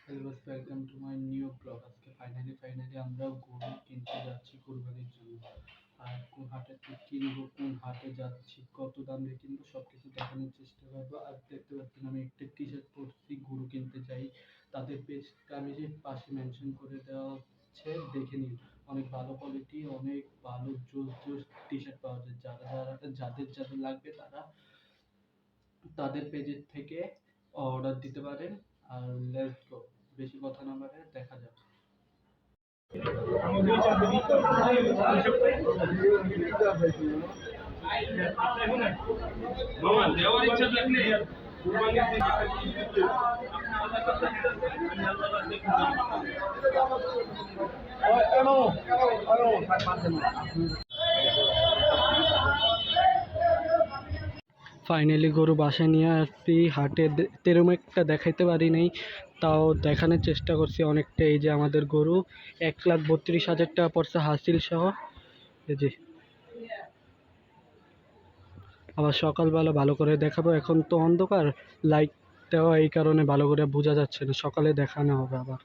Welcome to my new blog. আজকে finally আমরা গরু কিনতে যাচ্ছি কুরবানির জন্য। আর কোন হাটে কিনবো, কোন হাটে যাচ্ছি, কত দাম দিয়ে কিনবো, সবকিছু দেখানোর চেষ্টা করবো। আর দেখতে পাচ্ছেন আমি একটা টি শার্ট পরছি, গরু কিনতে যাই। তাদের পেজটা আমি যে পাশে মেনশন করে দেওয়া হচ্ছে, দেখে নিন। অনেক ভালো কোয়ালিটি, অনেক ভালো জোস জোস টি শার্ট পাওয়া যায়। যাদের লাগবে তারা তাদের পেজের থেকে অর্ডার দিতে পারেন। আর লেটস গো, বেশি কথা না বাড়ে দেখা যাক। ফাইনালি গরু বাসায় নিয়ে আসছি। হাটে তেরম একটা দেখাইতে পারি নাই, তাও দেখানোর চেষ্টা করছি অনেকটা। এই যে আমাদের গরু 1,32,000 টাকা পড়ছে হাসিল সহ। এই যে আবার সকালবেলা ভালো করে দেখাবো। এখন তো অন্ধকার, লাইট দেওয়া, এই কারণে ভালো করে বোঝা যাচ্ছে না। সকালে দেখানো হবে আবার।